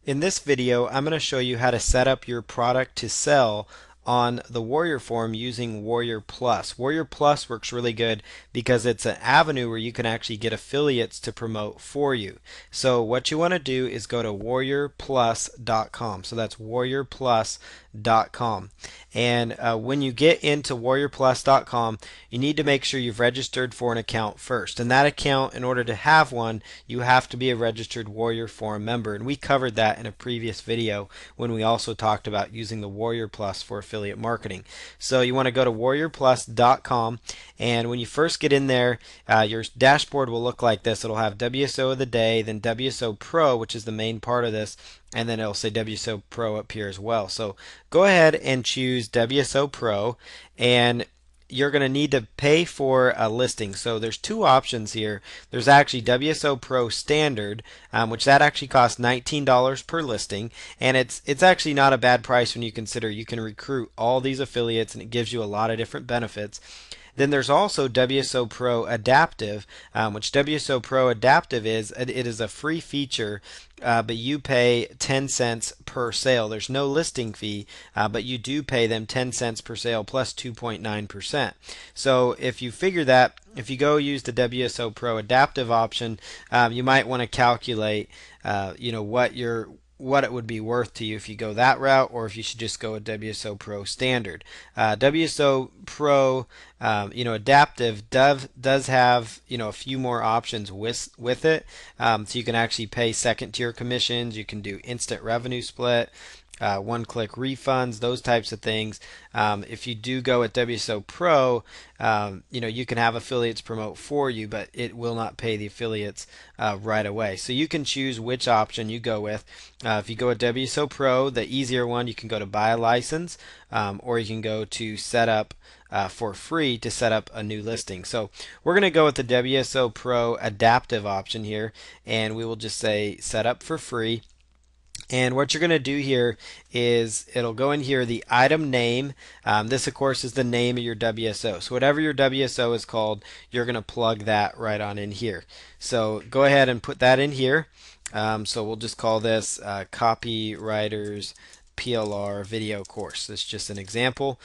In this video, I'm going to show you how to set up your product to sell on the Warrior Forum using Warrior Plus. Warrior Plus works really good because it's an avenue where you can actually get affiliates to promote for you. So what you want to do is go to warriorplus.com. So that's warriorplus.com. And when you get into warriorplus.com, you need to make sure you've registered for an account first. And that account, in order to have one, you have to be a registered Warrior Forum member. And we covered that in a previous video when we also talked about using the Warrior Plus for affiliate marketing. So you want to go to warriorplus.com, and when you first get in there, your dashboard will look like this. It'll have WSO of the day, then WSO Pro, which is the main part of this, and then it'll say WSO Pro up here as well. So go ahead and choose WSO Pro, and you're going to need to pay for a listing. So there's two options here. There's actually WSO Pro Standard, which that actually costs $19 per listing, and it's actually not a bad price when you consider you can recruit all these affiliates and it gives you a lot of different benefits. Then there's also WSO Pro Adaptive, which WSO Pro Adaptive it is a free feature, but you pay 10 cents per sale. There's no listing fee, but you do pay them 10 cents per sale plus 2.9%. So if you figure that, if you go use the WSO Pro Adaptive option, you might want to calculate, what it would be worth to you if you go that route, or if you should just go with WSO Pro Standard. WSO Pro, Adaptive does have a few more options with it. So you can actually pay second tier commissions. You can do instant revenue split. One-click refunds, those types of things. If you do go with WSO Pro, you can have affiliates promote for you, but it will not pay the affiliates right away. So you can choose which option you go with. If you go with WSO Pro, the easier one, you can go to buy a license, or you can go to set up for free to set up a new listing. So we're going to go with the WSO Pro Adaptive option here, and we will just say set up for free. And what you're going to do here is it'll go in here, the item name. This, of course, is the name of your WSO. So whatever your WSO is called, you're going to plug that right on in here. So go ahead and put that in here. So we'll just call this Copywriters PLR video course. This is just an example.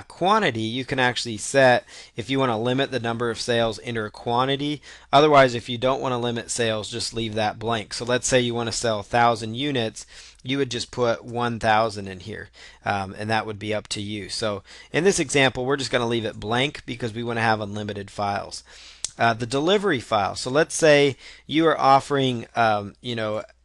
Quantity, you can actually set if you want to limit the number of sales, enter a quantity. Otherwise, if you don't want to limit sales, just leave that blank. So let's say you want to sell 1,000 units, you would just put 1,000 in here, and that would be up to you. So in this example, we're just going to leave it blank because we want to have unlimited files. The delivery file. So let's say you are offering,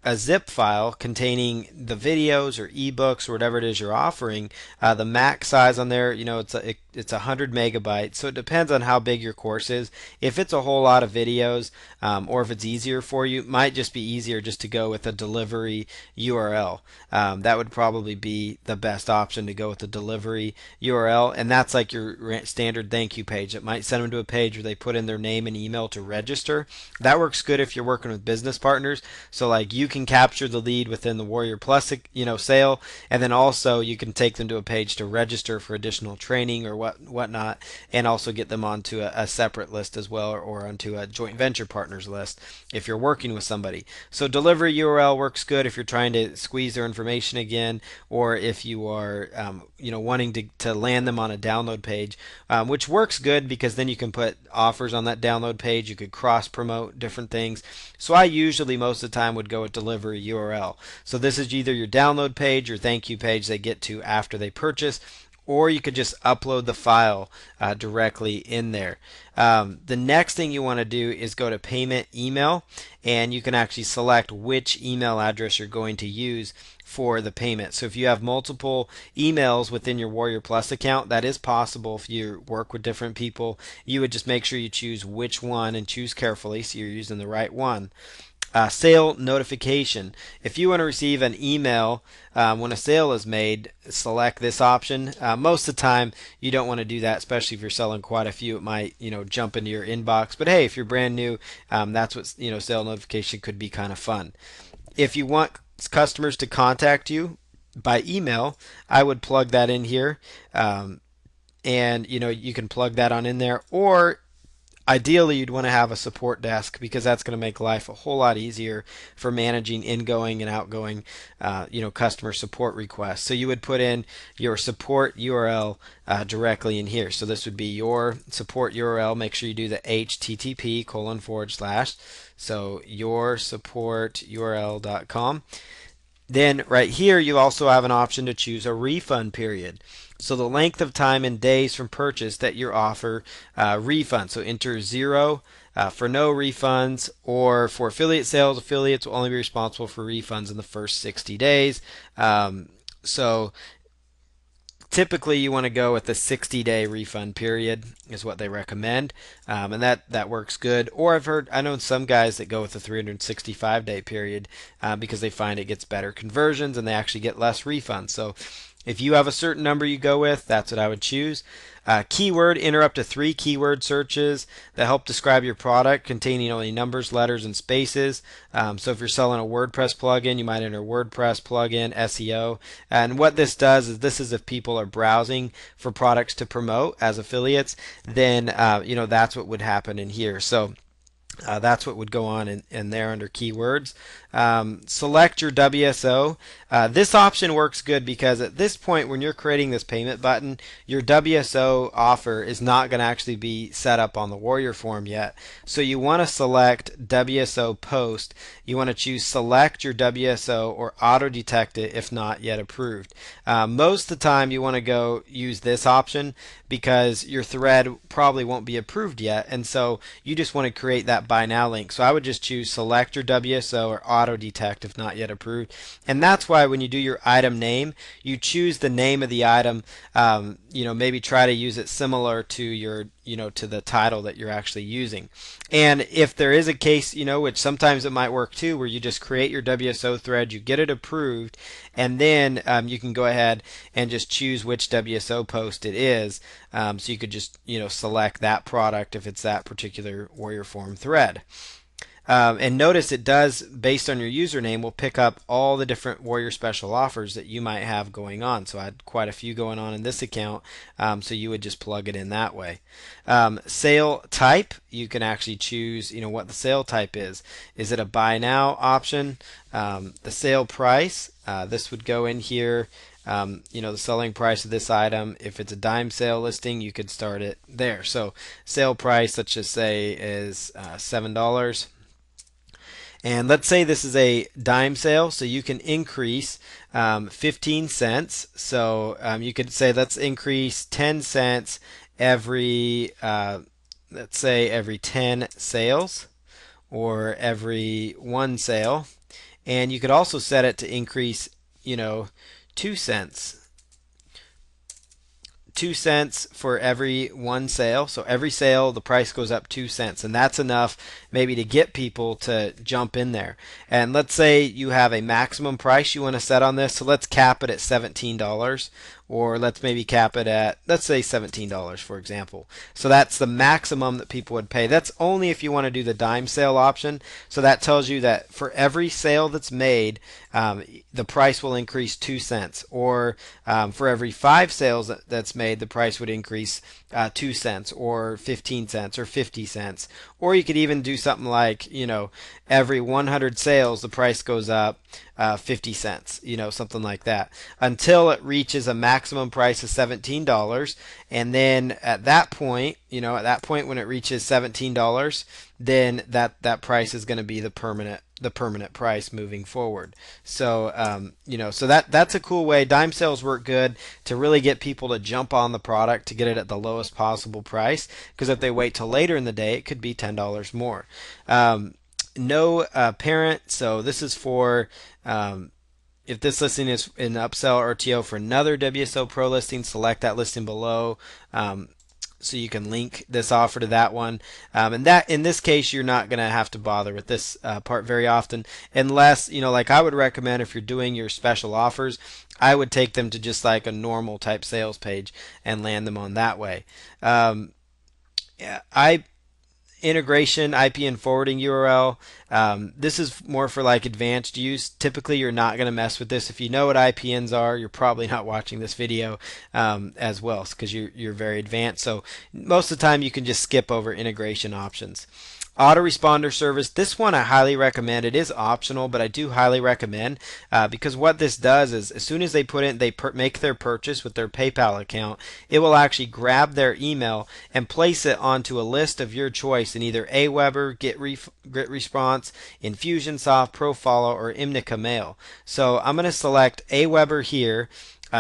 a zip file containing the videos or ebooks or whatever it is you're offering. The max size on there, it's 100 megabytes. So it depends on how big your course is. If it's a whole lot of videos, or if it's easier for you, it might just be easier just to go with a delivery URL. That would probably be the best option, to go with the delivery URL, and that's like your standard thank you page. It might send them to a page where they put in their name and email to register. That works good if you're working with business partners. So like you can capture the lead within the Warrior Plus, sale, and then also you can take them to a page to register for additional training or whatnot, and also get them onto a separate list as well, or onto a joint venture partners list if you're working with somebody. So delivery URL works good if you're trying to squeeze their information again, or if you are wanting to land them on a download page, which works good because then you can put offers on that download page. You could cross promote different things. So I usually most of the time would go with delivery URL. So this is either your download page or thank you page they get to after they purchase, or you could just upload the file directly in there. The next thing you want to do is go to payment email, and you can actually select which email address you're going to use for the payment. So if you have multiple emails within your Warrior Plus account, that is possible if you work with different people. You would just make sure you choose which one and choose carefully so you're using the right one. Sale notification. If you want to receive an email when a sale is made, select this option. Most of the time you don't want to do that, especially if you're selling quite a few. It might jump into your inbox, but hey, if you're brand new, that's what sale notification could be kind of fun. If you want customers to contact you by email, I would plug that in here, and you can plug that on in there. Or Ideally, you'd want to have a support desk because that's going to make life a whole lot easier for managing ingoing and outgoing, customer support requests. So you would put in your support URL directly in here. So this would be your support URL. Make sure you do the http:// so yoursupporturl.com. Then right here, you also have an option to choose a refund period. So the length of time in days from purchase that your offer refund. So enter 0 for no refunds, or for affiliate sales, affiliates will only be responsible for refunds in the first 60 days. So typically you want to go with the 60-day refund period is what they recommend, and that works good. Or I know some guys that go with the 365-day period because they find it gets better conversions and they actually get less refunds. So if you have a certain number you go with, that's what I would choose. Keyword, enter up to 3 keyword searches that help describe your product, containing only numbers, letters, and spaces. So if you're selling a WordPress plugin, you might enter WordPress plugin, SEO. And what this does is this is if people are browsing for products to promote as affiliates, then that's what would happen in here. So that's what would go on in there under keywords. Select your WSO. This option works good because at this point when you're creating this payment button, your WSO offer is not going to actually be set up on the Warrior form yet. So you want to select WSO post. You want to choose select your WSO or auto detect it if not yet approved. Most of the time you want to go use this option because your thread probably won't be approved yet, and so you just want to create that buy now link. So I would just choose select your WSO or auto detect if not yet approved. And that's why when you do your item name, you choose the name of the item. Maybe try to use it similar to your to the title that you're actually using. And if there is a case, which sometimes it might work too, where you just create your WSO thread, you get it approved, and then you can go ahead and just choose which WSO post it is. So you could just select that product if it's that particular Warrior Form thread. And notice it does, based on your username, will pick up all the different Warrior special offers that you might have going on. So I had quite a few going on in this account, so you would just plug it in that way. Sale type, you can actually choose what the sale type is. Is it a buy now option? The sale price, this would go in here. The selling price of this item. If it's a dime sale listing, you could start it there. So sale price, let's just say, is $7. And let's say this is a dime sale, so you can increase 15 cents. So you could say let's increase 10 cents every, let's say every 10 sales or every 1 sale. And you could also set it to increase, 2 cents. 2 cents for every 1 sale. So every sale, the price goes up 2 cents, and that's enough maybe to get people to jump in there. And let's say you have a maximum price you want to set on this. So let's cap it at $17, or let's maybe cap it at, let's say $17, for example. So that's the maximum that people would pay. That's only if you want to do the dime sale option. So that tells you that for every sale that's made, the price will increase 2 cents, or for every 5 sales that's made, the price would increase 2 cents or 15 cents or 50 cents. Or you could even do something like, every 100 sales, the price goes up 50 cents, something like that, until it reaches a maximum price of $17. And then at that point, when it reaches $17, then that price is going to be the permanent price moving forward. So so that's a cool way. Dime sales work good to really get people to jump on the product to get it at the lowest possible price, because if they wait till later in the day, it could be $10 more. No parent, so this is for if this listing is an upsell RTO for another WSO Pro listing, select that listing below. So you can link this offer to that one, and that in this case you're not going to have to bother with this part very often, unless like I would recommend, if you're doing your special offers, I would take them to just like a normal type sales page and land them on that way. Yeah, integration IP and forwarding URL. This is more for like advanced use. Typically, you're not going to mess with this. If you know what IPNs are, you're probably not watching this video as well because you're very advanced. So most of the time, you can just skip over integration options. Autoresponder service, this one I highly recommend. It is optional, but I do highly recommend because what this does is as soon as they put in, they make their purchase with their PayPal account, it will actually grab their email and place it onto a list of your choice in either Aweber, GetResponse, Infusionsoft, Profollow, or Imnica Mail. So I'm going to select Aweber here.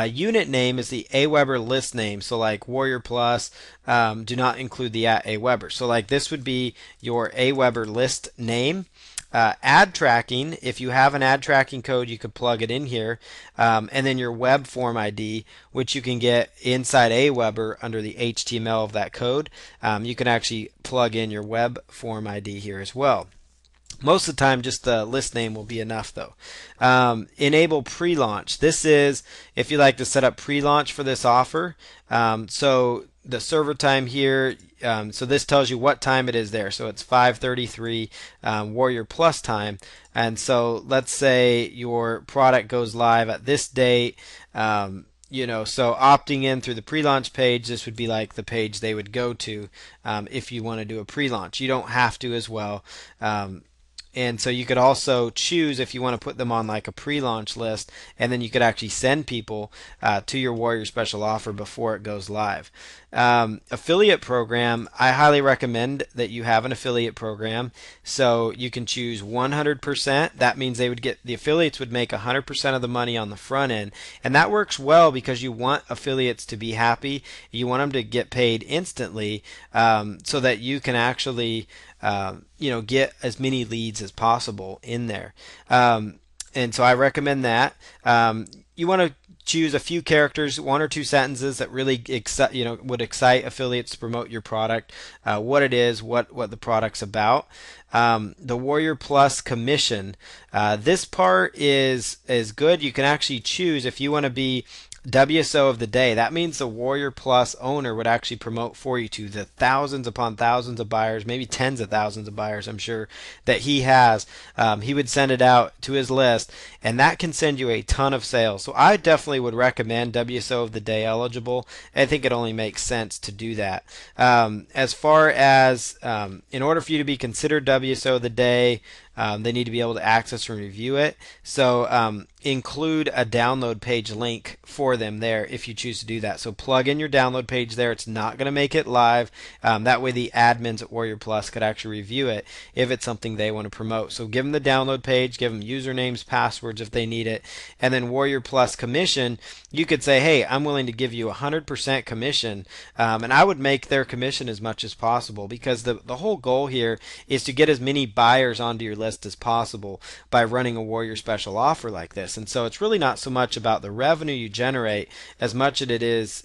Unit name is the Aweber list name. So like Warrior Plus, do not include the @Aweber. So like this would be your Aweber list name. Ad tracking, if you have an ad tracking code, you could plug it in here. And then your web form ID, which you can get inside Aweber under the HTML of that code. You can actually plug in your web form ID here as well. Most of the time, just the list name will be enough though. Enable pre-launch. This is if you like to set up pre-launch for this offer. So the server time here, so this tells you what time it is there. So it's 5:33 Warrior Plus time. And so let's say your product goes live at this date. So opting in through the pre-launch page, this would be like the page they would go to if you want to do a pre-launch. You don't have to as well. And so you could also choose if you want to put them on like a pre-launch list, and then you could actually send people to your Warrior Special offer before it goes live. Affiliate program, I highly recommend that you have an affiliate program. So you can choose 100%. That means the affiliates would make 100% of the money on the front end, and that works well because you want affiliates to be happy. You want them to get paid instantly, so that you can actually get as many leads as possible in there. And so I recommend that. You want to choose a few characters, 1 or 2 sentences that really would excite affiliates to promote your product, what it is, what the product's about. The Warrior Plus commission. This part is good. You can actually choose if you want to be WSO of the day. That means the Warrior Plus owner would actually promote for you to the thousands upon thousands of buyers, maybe tens of thousands of buyers, I'm sure, that he has. He would send it out to his list, and that can send you a ton of sales. So I definitely would recommend WSO of the day eligible. I think it only makes sense to do that. As far as in order for you to be considered WSO of the day, they need to be able to access and review it. So include a download page link for them there if you choose to do that. So plug in your download page there. It's not going to make it live. That way the admins at Warrior Plus could actually review it if it's something they want to promote. So give them the download page, give them usernames, passwords if they need it, and then Warrior Plus commission. You could say, hey, I'm willing to give you 100% commission, and I would make their commission as much as possible because the whole goal here is to get as many buyers onto your list as possible by running a Warrior Special offer like this. And so it's really not so much about the revenue you generate as much as it is,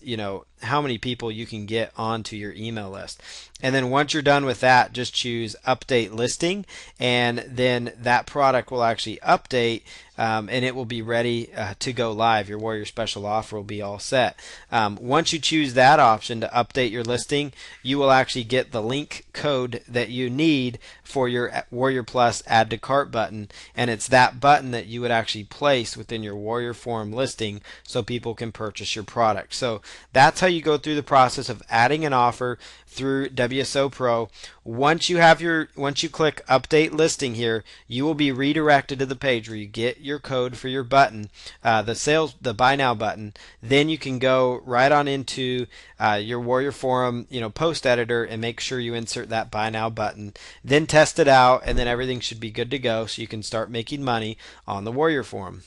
how many people you can get onto your email list. And then once you're done with that, just choose update listing, and then that product will actually update, and it will be ready to go live. Your Warrior Special offer will be all set. Once you choose that option to update your listing, you will actually get the link code that you need for your Warrior Plus add to cart button, and it's that button that you would actually place within your Warrior Forum listing so people can purchase your product. So that's how you go through the process of adding an offer through WSO Pro. Once you click update listing here, you will be redirected to the page where you get your code for your button, the buy now button. Then you can go right on into your Warrior Forum post editor and make sure you insert that buy now button. Then test it out, and then everything should be good to go so you can start making money on the Warrior Forum.